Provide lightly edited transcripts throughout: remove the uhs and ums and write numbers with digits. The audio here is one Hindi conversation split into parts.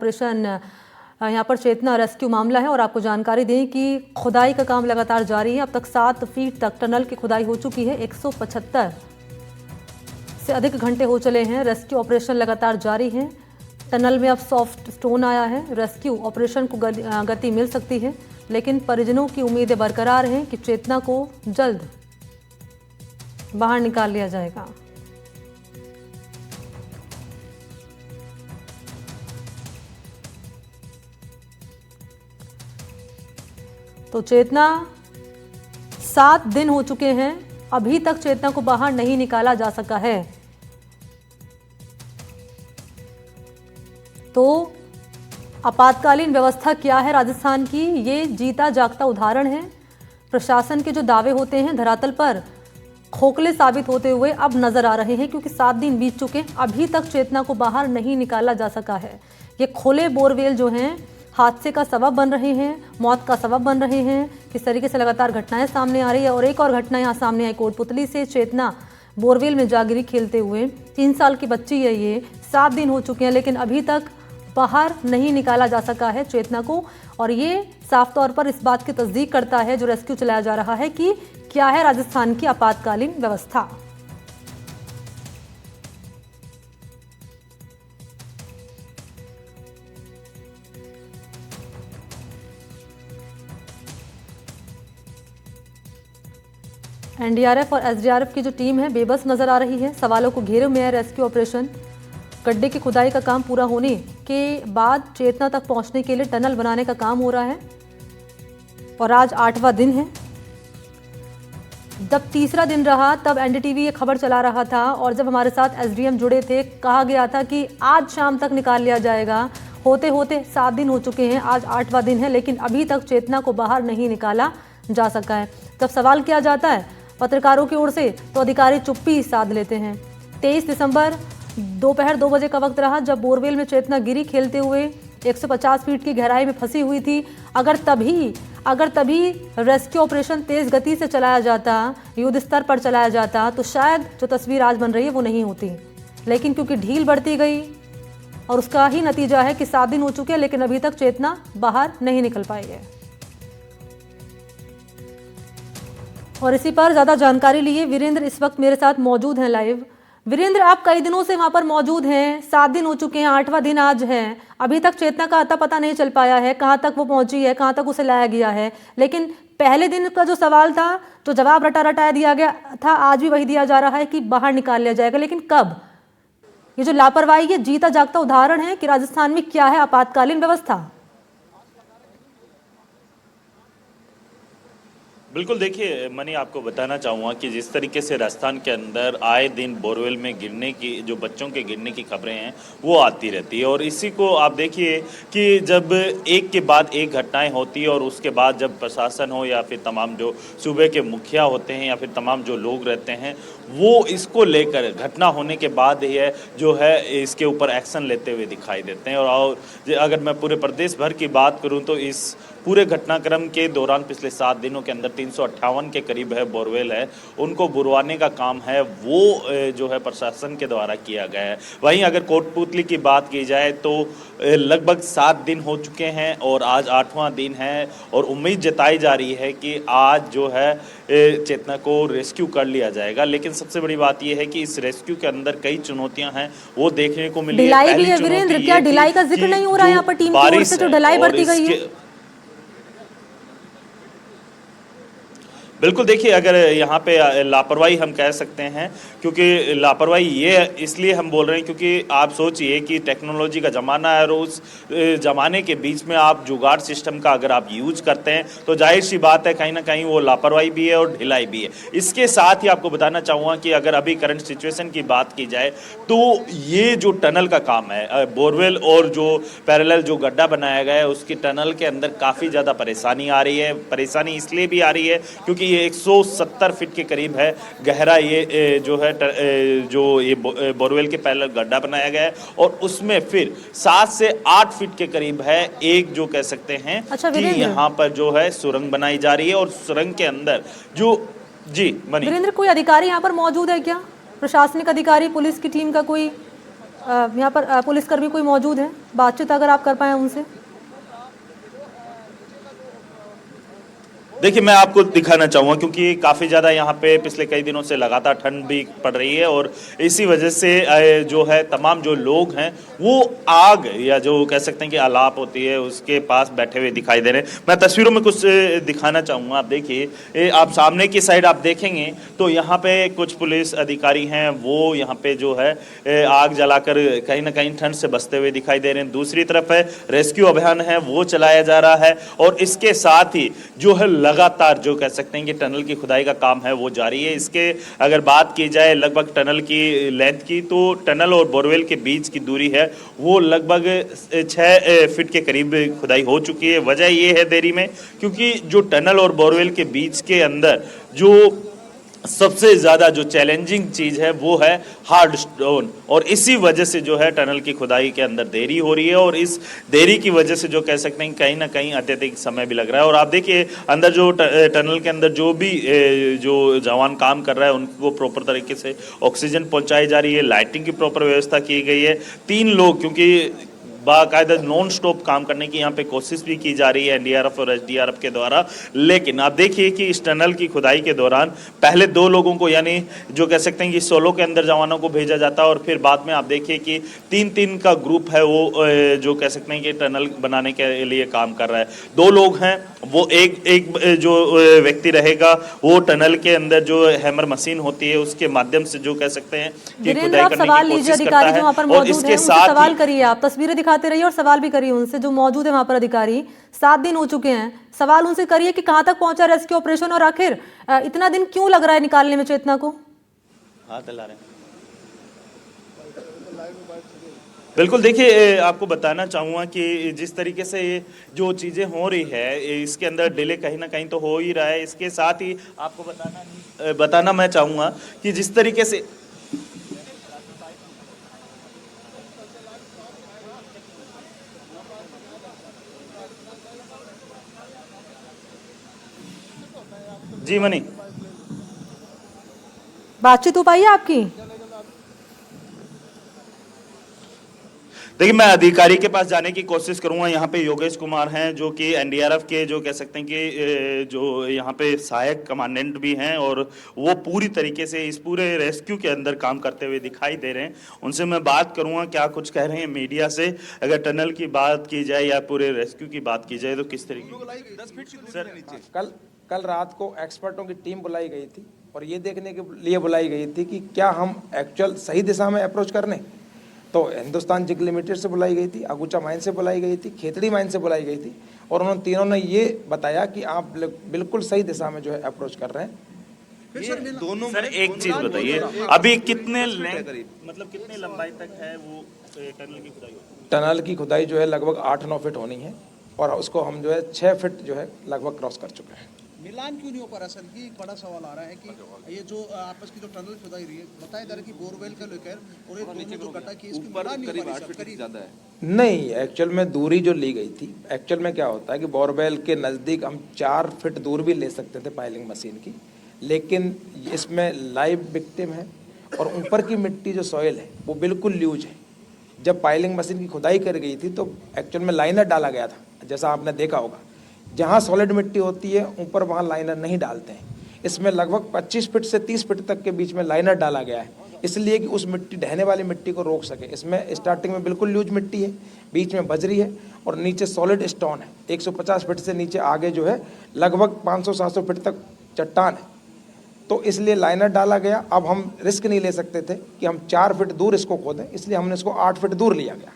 ऑपरेशन यहाँ पर चेतना रेस्क्यू मामला है और आपको जानकारी दें कि खुदाई का काम लगातार जारी है। अब तक 7 फीट तक टनल की खुदाई हो चुकी है। 175 से अधिक घंटे हो चले हैं। रेस्क्यू ऑपरेशन लगातार जारी है। टनल में अब सॉफ्ट स्टोन आया है। रेस्क्यू ऑपरेशन को गति मिल सकती है, लेकिन परिजनों की उम्मीदें बरकरार हैं कि चेतना को जल्द बाहर निकाल लिया जाएगा। तो चेतना 7 दिन हो चुके हैं, अभी तक चेतना को बाहर नहीं निकाला जा सका है। तो आपातकालीन व्यवस्था क्या है राजस्थान की, ये जीता जागता उदाहरण है। प्रशासन के जो दावे होते हैं धरातल पर खोखले साबित होते हुए अब नजर आ रहे हैं, क्योंकि 7 दिन बीत चुके हैं, अभी तक चेतना को बाहर नहीं निकाला जा सका है। ये खुले बोरवेल जो हैं हादसे का सबब बन रहे हैं, मौत का सबब बन रहे हैं। किस तरीके से लगातार घटनाएं सामने आ रही है। और एक और घटना यहाँ सामने आई कोटपुतली से। चेतना बोरवेल में जागिरी खेलते हुए 3 साल की बच्ची है ये। 7 दिन हो चुके हैं, लेकिन अभी तक बाहर नहीं निकाला जा सका है चेतना को। और ये साफ तौर पर इस बात की तस्दीक करता है जो रेस्क्यू चलाया जा रहा है कि क्या है राजस्थान की आपातकालीन व्यवस्था। एनडीआरएफ और एसडीआरएफ की जो टीम है बेबस नजर आ रही है। सवालों को घेरे में है रेस्क्यू ऑपरेशन। गड्ढे की खुदाई का काम पूरा होने के बाद चेतना तक पहुंचने के लिए टनल बनाने का काम हो रहा है और आज 8वां दिन है। जब तीसरा दिन रहा तब एनडीटीवी ये खबर चला रहा था और जब हमारे साथ एसडीएम जुड़े थे, कहा गया था कि आज शाम तक निकाल लिया जाएगा। होते होते 7 दिन हो चुके हैं, आज 8वां दिन है, लेकिन अभी तक चेतना को बाहर नहीं निकाला जा सका है। जब सवाल किया जाता है पत्रकारों की ओर से तो अधिकारी चुप्पी साध लेते हैं। 23 दिसंबर दोपहर 2 बजे का वक्त रहा जब बोरवेल में चेतना गिरी खेलते हुए 150 फीट की गहराई में फंसी हुई थी। अगर तभी रेस्क्यू ऑपरेशन तेज गति से चलाया जाता, युद्ध स्तर पर चलाया जाता, तो शायद जो तस्वीर आज बन रही है वो नहीं होती। लेकिन क्योंकि ढील बढ़ती गई और उसका ही नतीजा है कि 7 दिन हो चुके हैं, लेकिन अभी तक चेतना बाहर नहीं निकल पाई है। और इसी पर ज्यादा जानकारी लिए वीरेंद्र इस वक्त मेरे साथ मौजूद हैं लाइव। वीरेंद्र, आप कई दिनों से वहां पर मौजूद हैं, 7 दिन हो चुके हैं, 8वां दिन आज है। अभी तक चेतना का अता पता नहीं चल पाया है, कहां तक वो पहुंची है, कहां तक उसे लाया गया है। लेकिन पहले दिन का जो सवाल था, जो जवाब रटाया दिया गया था, आज भी वही दिया जा रहा है कि बाहर निकाल लिया जाएगा। लेकिन कब? ये जो लापरवाही है जीता जागता उदाहरण है कि राजस्थान में क्या है आपातकालीन व्यवस्था। बिल्कुल, देखिए मनी, आपको बताना चाहूँगा कि जिस तरीके से राजस्थान के अंदर आए दिन बोरवेल में गिरने की, जो बच्चों के गिरने की खबरें हैं वो आती रहती है। और इसी को आप देखिए कि जब एक के बाद एक घटनाएं होती है और उसके बाद जब प्रशासन हो या फिर तमाम जो सूबे के मुखिया होते हैं या फिर तमाम जो लोग रहते हैं, वो इसको लेकर घटना होने के बाद ये जो है इसके ऊपर एक्शन लेते हुए दिखाई देते हैं। और अगर मैं पूरे प्रदेश भर की बात करूँ तो इस पूरे घटनाक्रम के दौरान पिछले 7 दिनों के अंदर 358 के करीब है बोरवेल है, उनको बुरवाने का काम है वो जो है प्रशासन के द्वारा किया गया है। वहीं अगर कोटपुतली की बात की जाए तो लगभग 7 दिन हो चुके हैं और आज 8वां दिन है और उम्मीद जताई जा रही है कि आज जो है चेतना को रेस्क्यू कर लिया जाएगा। लेकिन सबसे बड़ी बात यह है कि इस रेस्क्यू के अंदर कई चुनौतियां हैं वो देखने को मिली है। ढिलाई भी है वीरेंद्र, क्या ढिलाई का जिक्र नहीं हो रहा है यहाँ पर टीम की ओर से जो ढिलाई बढ़ती गई है? बिल्कुल, देखिए अगर यहाँ पे लापरवाही हम कह सकते हैं, क्योंकि लापरवाही ये इसलिए हम बोल रहे हैं क्योंकि आप सोचिए कि टेक्नोलॉजी का ज़माना है और उस ज़माने के बीच में आप जुगाड़ सिस्टम का अगर आप यूज करते हैं तो जाहिर सी बात है कहीं ना कहीं वो लापरवाही भी है और ढिलाई भी है। इसके साथ ही आपको बताना चाहूँगा कि अगर अभी करंट सिचुएशन की बात की जाए तो ये जो टनल का काम है, बोरवेल और जो पैरेलल जो गड्ढा बनाया गया है उसकी टनल के अंदर काफ़ी ज़्यादा परेशानी आ रही है। परेशानी इसलिए भी आ रही है क्योंकि ये 170 फीट के करीब है गहरा ये जो है जो ये बोरवेल के पैरेलल गड्ढा बनाया गया है और उसमें फिर 7 से 8 फीट के करीब है एक जो कह सकते हैं कि यहाँ पर जो है सुरंग बनाई जा रही है। और सुरंग के अंदर जो जी मनी वीरेंद्र, कोई अधिकारी यहाँ पर मौजूद है क्या? प्रशासनिक अधिकारी, पुलिस की टीम का कोई? यहाँ पर पुलिसकर्मी कोई मौजूद है, बातचीत अगर आप कर पाए उनसे। देखिए मैं आपको दिखाना चाहूँगा क्योंकि काफ़ी ज़्यादा यहाँ पे पिछले कई दिनों से लगातार ठंड भी पड़ रही है और इसी वजह से जो है तमाम जो लोग हैं वो आग या जो कह सकते हैं कि अलाप होती है उसके पास बैठे हुए दिखाई दे रहे हैं। मैं तस्वीरों में कुछ दिखाना चाहूँगा। आप देखिए, आप सामने की साइड आप देखेंगे तो यहाँ पे कुछ पुलिस अधिकारी हैं, वो यहाँ पे जो है आग जलाकर कहीं ना कहीं ठंड से बचते हुए दिखाई दे रहे हैं। दूसरी तरफ है रेस्क्यू अभियान है वो चलाया जा रहा है और इसके साथ ही जो है लगातार जो कह सकते हैं कि टनल की खुदाई का काम है वो जारी है। इसके अगर बात की जाए लगभग टनल की लेंथ की, तो टनल और बोरवेल के बीच की दूरी है वो लगभग 6 फीट के करीब खुदाई हो चुकी है। वजह ये है देरी में क्योंकि जो टनल और बोरवेल के बीच के अंदर जो सबसे ज़्यादा जो चैलेंजिंग चीज़ है वो है हार्ड स्टोन और इसी वजह से जो है टनल की खुदाई के अंदर देरी हो रही है और इस देरी की वजह से जो कह सकते हैं कहीं ना कहीं अत्यधिक समय भी लग रहा है। और आप देखिए अंदर जो टनल के अंदर जो भी जो जवान काम कर रहा है उनको प्रॉपर तरीके से ऑक्सीजन पहुंचाई जा रही है, लाइटिंग की प्रॉपर व्यवस्था की गई है। 3 लोग क्योंकि बाकायदा नॉन स्टॉप काम करने की यहाँ पे कोशिश भी की जा रही है एनडीआरएफ और एसडीआरएफ के द्वारा, लेकिन आप देखिए कि इस टनल की खुदाई के दौरान पहले 2 लोगों को यानी जो कह सकते हैं कि सोलो के अंदर जवानों को भेजा जाता है और फिर बाद में आप देखिए कि 3-3 का ग्रुप है वो जो कह सकते हैं कि टनल बनाने के लिए काम कर रहा है। 2 लोग हैं वो एक जो व्यक्ति रहेगा वो टनल के अंदर जो हैमर मशीन होती है उसके माध्यम से जो कह सकते हैं कि खुदाई करने की कोशिश करता है और इसके साथ सवाल करिए, आप तस्वीरें दिखाते रहिए और सवाल भी करिए उनसे जो मौजूद है वहां पर अधिकारी। 7 दिन हो चुके हैं, सवाल उनसे करिए कि कहां तक पहुंचा रेस्क्यू ऑपरेशन और आखिर इतना दिन क्यों लग रहा है निकालने में चेतना को। हाथ हिला रहे हैं। बिल्कुल, देखिए आपको बताना चाहूँगा कि जिस तरीके से ये जो चीज़ें हो रही है इसके अंदर डिले कहीं ना कहीं तो हो ही रहा है। इसके साथ ही आपको बताना मैं चाहूँगा कि जिस तरीके से जी मनी बातचीत हो पाई है आपकी? देखिए मैं अधिकारी के पास जाने की कोशिश करूंगा। यहाँ पे योगेश कुमार हैं जो कि एनडीआरएफ के जो कह सकते हैं कि जो यहाँ पे सहायक कमांडेंट भी हैं और वो पूरी तरीके से इस पूरे रेस्क्यू के अंदर काम करते हुए दिखाई दे रहे हैं। उनसे मैं बात करूंगा क्या कुछ कह रहे हैं मीडिया से, अगर टनल की बात की जाए या पूरे रेस्क्यू की बात की जाए तो किस तरीके सर कल रात को एक्सपर्टों की टीम बुलाई गई थी और ये देखने के लिए बुलाई गई थी कि क्या हम एक्चुअल सही दिशा में अप्रोच करने। तो हिंदुस्तान जिंक लिमिटेड से बुलाई गई थी, अगुचा माइन से बुलाई गई थी, खेतड़ी माइन से बुलाई गई थी और उन्होंने तीनों ने ये बताया कि आप बिल्कुल सही दिशा में जो है अप्रोच कर रहे हैं। ये दोनों सर एक चीज बताइए, अभी कितने मतलब कितने लंबाई तक है वो टनल की खुदाई? टनल की खुदाई जो है लगभग 8-9 फीट होनी है और उसको हम जो है 6 फीट जो है लगभग क्रॉस कर चुके हैं। मिलान क्यों नहीं हो पा रहा सर? कि एक बड़ा सवाल आ रहा है कि ये जो आपस की जो टनल खुदाई रही है बताया जा रहा है कि बोरवेल का लेकर और ये दोनों जो गड्ढा की इसकी मिलान नहीं हो पा रही सर। ज्यादा है नहीं, एक्चुअल में दूरी जो ली गई थी, एक्चुअल में क्या होता है कि बोरवेल के नज़दीक हम 4 फीट दूर भी ले सकते थे पाइलिंग मशीन की, लेकिन इसमें लाइव विक्टिम है और ऊपर की मिट्टी जो सॉइल है वो बिल्कुल ल्यूज है। जब पाइलिंग मशीन की खुदाई कर गई थी तो एक्चुअल में लाइनर डाला गया था, जैसा आपने देखा होगा। जहाँ सॉलिड मिट्टी होती है ऊपर वहाँ लाइनर नहीं डालते हैं। इसमें लगभग 25 फीट से 30 फीट तक के बीच में लाइनर डाला गया है, इसलिए कि उस मिट्टी ढहने वाली मिट्टी को रोक सके। इसमें स्टार्टिंग में बिल्कुल लूज मिट्टी है, बीच में बजरी है और नीचे सॉलिड स्टोन है। 150 फीट से नीचे आगे जो है लगभग 500-700 फीट तक चट्टान है, तो इसलिए लाइनर डाला गया। अब हम रिस्क नहीं ले सकते थे कि हम 4 फीट दूर इसको खोदें, इसलिए हमने इसको 8 फीट दूर लिया गया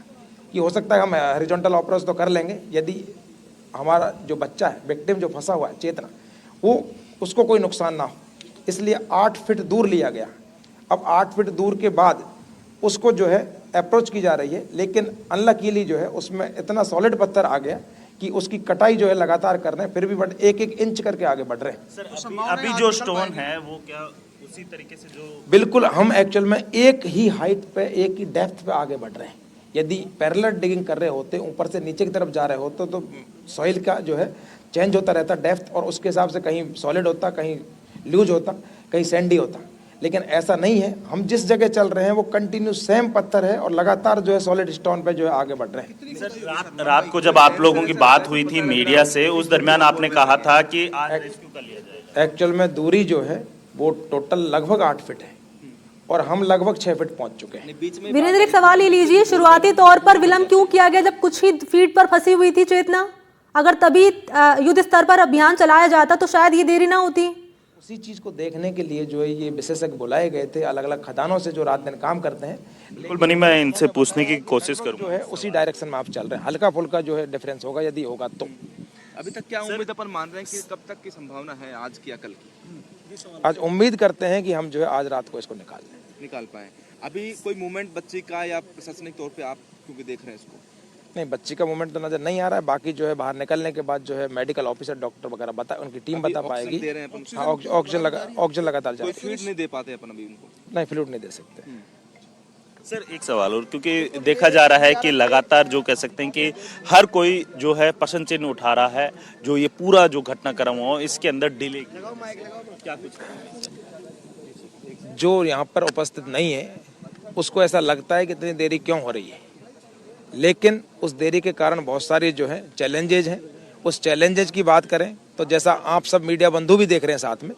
कि हो सकता है हम हॉरिजॉन्टल अप्रोच तो कर लेंगे, यदि हमारा जो बच्चा है विक्टिम जो फंसा हुआ है चेतना वो उसको कोई नुकसान ना हो, इसलिए 8 फीट दूर लिया गया। अब 8 फीट दूर के बाद उसको जो है अप्रोच की जा रही है, लेकिन अनलकीली जो है उसमें इतना सॉलिड पत्थर आ गया कि उसकी कटाई जो है लगातार कर रहे हैं, फिर भी बट 1-1 इंच करके आगे बढ़ रहे हैं। सर अभी जो स्टोन है वो क्या उसी तरीके से जो बिल्कुल हम एक्चुअल में एक ही हाइट पे एक ही डेप्थ पे आगे बढ़ रहे हैं। यदि पैरेलल डिगिंग कर रहे होते, ऊपर से नीचे की तरफ जा रहे होते तो सॉइल का जो है चेंज होता रहता डेप्थ, और उसके हिसाब से कहीं सॉलिड होता, कहीं लूज होता, कहीं सैंडी होता। लेकिन ऐसा नहीं है। हम जिस जगह चल रहे हैं वो कंटिन्यू सेम पत्थर है और लगातार जो है सॉलिड स्टोन पे जो है आगे बढ़ रहे हैं। सर रात को जब आप लोगों की बात हुई थी मीडिया से, उस दरमियान आपने कहा था कि आज रेस्क्यू कर लिया जाएगा। एक्चुअल में दूरी जो है वो टोटल लगभग 8 फीट है और हम लगभग 6 फीट पहुंच चुके हैं। वीरेंद्र, एक सवाल ये लीजिए, शुरुआती तौर पर विलंब क्यों किया गया जब कुछ ही फीट पर फंसी हुई थी चेतना? अगर तभी युद्ध स्तर पर अभियान चलाया जाता तो शायद ये देरी ना होती। उसी चीज को देखने के लिए जो है ये विशेषज्ञ बुलाए गए थे, अलग अलग खदानों से जो रात दिन काम करते हैं। बिल्कुल बनी, मैं इनसे पूछने की कोशिश जो करूंगा। है उसी डायरेक्शन में आप चल रहे हैं। हल्का फुल्का जो है डिफरेंस होगा यदि होगा तो। अभी तक क्या उम्मीद अपन मान रहे हैं कि कब तक की संभावना है, आज की या कल की? आज उम्मीद करते हैं कि हम जो है आज रात को इसको निकाल पाए। अभी कोई मूवमेंट बच्ची का या प्रशासनिक तौर पे आप क्योंकि देख रहे हैं इसको? नहीं, बच्ची का मूवमेंट तो नजर नहीं आ रहा है। बाकी जो है बाहर निकलने के बाद जो है मेडिकल ऑफिसर, डॉक्टर वगैरह बता, उनकी टीम बता पाएगी। दे रहे हैं अपन? हाँ, ऑक्सीजन लगातार जा कोई रहा है। फीड नहीं दे पाते अपन अभी उनको? नहीं, फ्लूइड नहीं दे सकते। सर एक सवाल और, क्योंकि देखा जा रहा है कि लगातार जो कह सकते हैं कि हर कोई जो है प्रश्न चिन्ह उठा रहा है, जो ये पूरा जो घटनाक्रम हो इसके अंदर डिले क्या कुछ जो यहाँ पर उपस्थित नहीं है उसको ऐसा लगता है कि इतनी देरी क्यों हो रही है, लेकिन उस देरी के कारण बहुत सारे जो है चैलेंजेज हैं। उस चैलेंजेज की बात करें तो जैसा आप सब मीडिया बंधु भी देख रहे हैं साथ में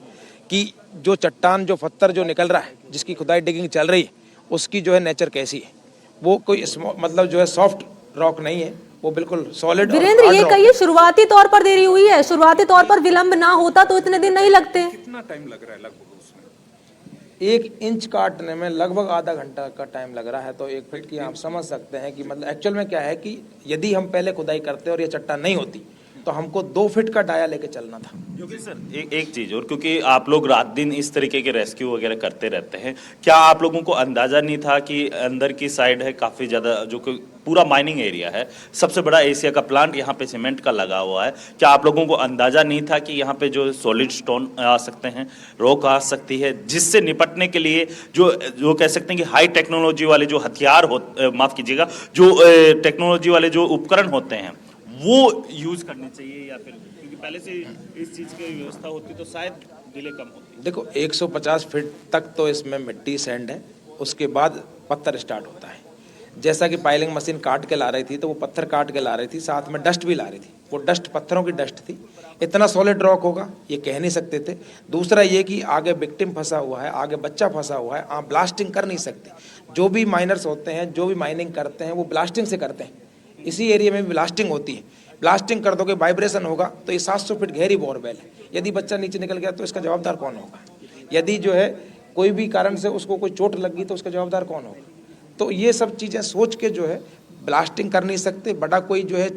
कि जो चट्टान, जो पत्थर जो निकल रहा है, जिसकी खुदाई डिगिंग चल रही है, उसकी जो है नेचर कैसी है। वो कोई मतलब जो है सॉफ्ट रॉक नहीं है, वो बिल्कुल सॉलिड। वीरेंद्र, ये कहिए शुरुआती तौर पर देरी हुई है, शुरुआती तौर पर विलंब ना होता तो इतने दिन नहीं लगते। कितना टाइम लग रहा है लगभग उसमें? 1 इंच काटने में लगभग आधा घंटा का टाइम लग रहा है। तो 1 फीट की आप समझ सकते हैं कि मतलब एक्चुअल में क्या है कि यदि हम पहले खुदाई करते और ये चट्टान नहीं होती तो हमको 2 फीट का डाया लेके चलना था। क्योंकि सर एक चीज और, क्योंकि आप लोग रात दिन इस तरीके के रेस्क्यू वगैरह करते रहते हैं, क्या आप लोगों को अंदाजा नहीं था कि अंदर की साइड है काफी ज्यादा, जो कि पूरा माइनिंग एरिया है, सबसे बड़ा एशिया का प्लांट यहाँ पे सीमेंट का लगा हुआ है, क्या आप लोगों को अंदाजा नहीं था कि यहाँ पे जो सॉलिड स्टोन आ सकते हैं, रॉक आ सकती है, जिससे निपटने के लिए जो कह सकते हैं कि हाई टेक्नोलॉजी वाले जो हथियार हो, माफ कीजिएगा, जो टेक्नोलॉजी वाले जो उपकरण होते हैं वो यूज करने चाहिए, या फिर क्योंकि पहले से इस चीज की व्यवस्था होती तो शायद डिले कम होती। देखो 150 फीट तक तो इसमें मिट्टी सैंड है, उसके बाद पत्थर स्टार्ट होता है। जैसा कि पाइलिंग मशीन काट के ला रही थी तो वो पत्थर काट के ला रही थी, साथ में डस्ट भी ला रही थी। वो डस्ट पत्थरों की डस्ट थी। इतना सॉलिड रॉक होगा ये कह नहीं सकते थे। दूसरा ये कि आगे विक्टिम फंसा हुआ है, आगे बच्चा फंसा हुआ है, आप ब्लास्टिंग कर नहीं सकते। जो भी माइनर्स होते हैं, जो भी माइनिंग करते हैं, वो ब्लास्टिंग से करते हैं। इसी एरिया में भी ब्लास्टिंग होती है। ब्लास्टिंग कर दोगे, वाइब्रेशन होगा तो ये 700 फीट गहरी बोरवेल है। यदि बच्चा नीचे निकल गया तो इसका जवाबदार कौन होगा? यदि जो है कोई भी कारण से उसको कोई चोट लग गई तो उसका जवाबदार कौन होगा? तो ये सब चीज़ें सोच के जो है ब्लास्टिंग कर नहीं सकते, बड़ा कोई जो है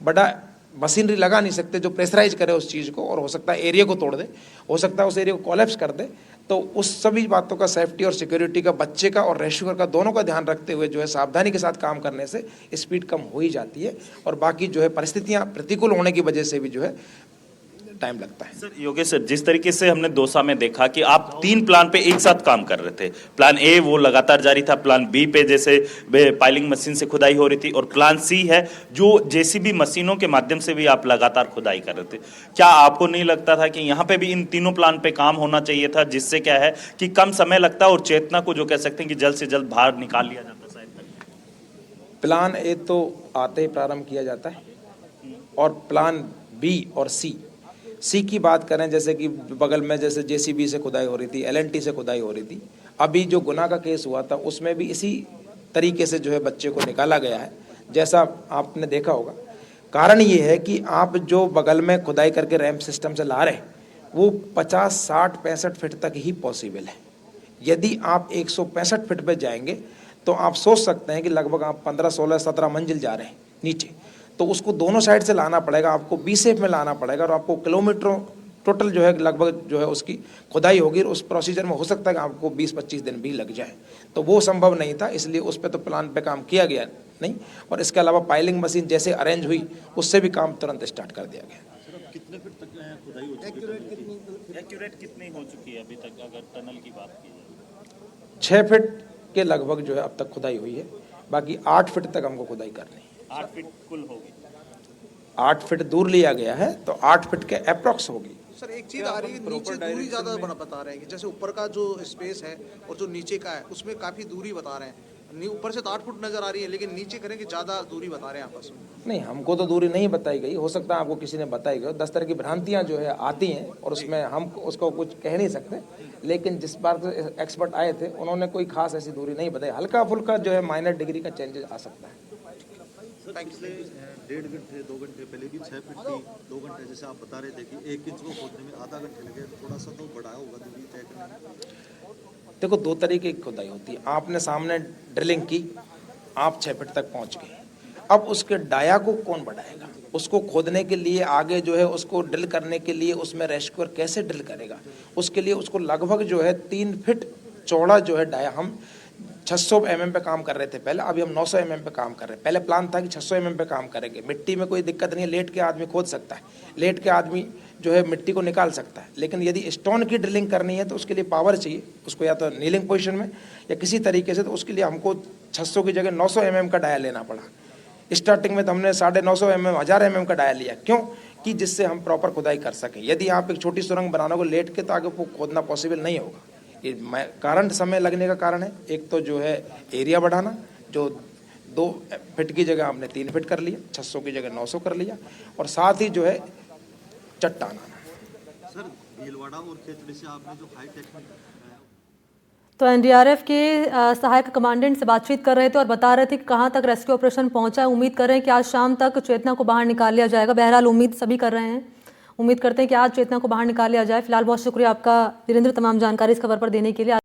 बड़ा मशीनरी लगा नहीं सकते जो प्रेशराइज करे उस चीज़ को, और हो सकता है एरिया को तोड़ दे, हो सकता है उस एरिया को कोलैप्स कर दे। तो उस सभी बातों का, सेफ्टी और सिक्योरिटी का, बच्चे का और रेस्क्यूअर का, दोनों का ध्यान रखते हुए जो है सावधानी के साथ काम करने से स्पीड कम हो ही जाती है। और बाकी जो है परिस्थितियाँ प्रतिकूल होने की वजह से भी जो है टाइम लगता है। सर योगेश सर, जिस तरीके से हमने दौसा में देखा कि आप 3 प्लान पे एक साथ काम कर रहे थे, प्लान ए वो लगातार जारी था, प्लान बी पे जैसे पाइलिंग मशीन से खुदाई हो रही थी, और प्लान सी है जो जेसीबी मशीनों के माध्यम से भी आप लगातार खुदाई कर रहे थे। क्या आपको नहीं लगता था कि यहाँ पे भी इन तीनों प्लान पे काम होना चाहिए था, जिससे क्या है कि कम समय लगता और चेतना को जो कह सकते हैं कि जल्द से जल्द बाहर निकाल लिया जाता? शायद प्लान ए तो आते ही प्रारंभ किया जाता है, और प्लान बी और सी की बात करें, जैसे कि बगल में जैसे जेसीबी से खुदाई हो रही थी, एलएनटी से खुदाई हो रही थी। अभी जो गुना का केस हुआ था उसमें भी इसी तरीके से जो है बच्चे को निकाला गया है, जैसा आपने देखा होगा। कारण ये है कि आप जो बगल में खुदाई करके रैंप सिस्टम से ला रहे हैं वो 50, 60, 65 फीट तक ही पॉसिबल है। यदि आप 165 फीट पे जाएंगे तो आप सोच सकते हैं कि लगभग आप 15, 16, 17 मंजिल जा रहे हैं नीचे। तो उसको दोनों साइड से लाना पड़ेगा, आपको बी शेप में लाना पड़ेगा, और आपको किलोमीटरों टोटल जो है लगभग जो है उसकी खुदाई होगी। उस प्रोसीजर में हो सकता है कि आपको 20-25 दिन भी लग जाए, तो वो संभव नहीं था, इसलिए उस पर तो प्लान पे काम किया गया नहीं। और इसके अलावा पाइलिंग मशीन जैसे अरेंज हुई उससे भी काम तुरंत स्टार्ट कर दिया गया। कितने फीट तक खुदाई हो चुकी है? एक्यूरेट कितनी हो चुकी है अभी तक अगर टनल की बात की जाए? 6 फीट के लगभग जो है अब तक खुदाई हुई है, बाकी 8 फीट तक हमको खुदाई करनी है। 8 फीट कुल होगी? 8 फीट दूर लिया गया है तो 8 फीट के अप्रॉक्स होगी, सर एक चीज आ रही है, नीचे दूरी ज्यादा बता रहे हैं कि जैसे ऊपर का जो स्पेस है और जो नीचे का है उसमें काफी दूरी बता रहे हैं। ऊपर से तो 8 फुट नजर आ रही है, लेकिन नीचे करेंगे ज्यादा दूरी बता रहे हैं आपस में। नहीं, हमको तो दूरी नहीं बताई गई, हो सकता है आपको किसी ने बताई गई। 10 तरह की भ्रांतियां जो है आती हैं और उसमें हम उसको कुछ कह नहीं सकते, लेकिन जिस बार एक्सपर्ट आए थे उन्होंने कोई खास ऐसी दूरी नहीं बताई। हल्का फुल्का जो है माइनर डिग्री का चेंजेस आ सकता है। पिछले 1.5 घंटे 2 घंटे पहले भी 6 फीट थी, 2 घंटे जैसे आप बता रहे थे कि 1 इंच को खोदने में आधा घंटे लगे, थोड़ा सा तो बढ़ाया होगा दूरी तय करने में। देखो, 2 तरीके की खुदाई होती है। आपने सामने ड्रिलिंग की, आप 6 फीट तक पहुंच गए, अब उसके डाया को कौन बढ़ाएगा? उसको खोदने के लिए आगे जो है उसको ड्रिल करने के लिए उसमें रेस्क्यूअर कैसे ड्रिल करेगा? उसके लिए उसको लगभग जो है 3 फीट चौड़ा जो है डाया, हम 600 mm पे काम कर रहे थे पहले, अभी हम 900 mm पे काम कर रहे हैं। पहले प्लान था कि 600 mm पे काम करेंगे। मिट्टी में कोई दिक्कत नहीं है, लेट के आदमी खोद सकता है, लेट के आदमी जो है मिट्टी को निकाल सकता है। लेकिन यदि स्टोन की ड्रिलिंग करनी है तो उसके लिए पावर चाहिए, उसको या तो नीलिंग पोजीशन में या किसी तरीके से, तो उसके लिए हमको 600 की जगह 900 mm का डाया लेना पड़ा। स्टार्टिंग में तो हमने 950 mm 1000 mm का डाया लिया, क्यों? कि जिससे हम प्रॉपर खुदाई कर सकें। यदि आप एक छोटी सुरंग बनाना को लेट के, तो आगे वो खोदना पॉसिबल नहीं होगा। ये कारण समय लगने का कारण है। एक तो जो है एरिया बढ़ाना, जो 2 फीट की जगह हमने 3 फीट कर लिया, 600 की जगह 900 कर लिया, और साथ ही जो है चट्टान आना। सर भीलवाड़ा और खेतड़ी से आपने जो हाई टेक्निक तो एनडीआरएफ के सहायक कमांडेंट से बातचीत कर रहे थे और बता रहे थे कि कहां तक रेस्क्यू ऑपरेशन पहुंचा है। उम्मीद कर रहे हैं कि आज शाम तक चेतना को बाहर निकाल लिया जाएगा। बहरहाल उम्मीद सभी कर रहे हैं, उम्मीद करते हैं कि आज चेतना को बाहर निकाल लिया जाए। फिलहाल बहुत शुक्रिया आपका वीरेंद्र, तमाम जानकारी इस खबर पर देने के लिए।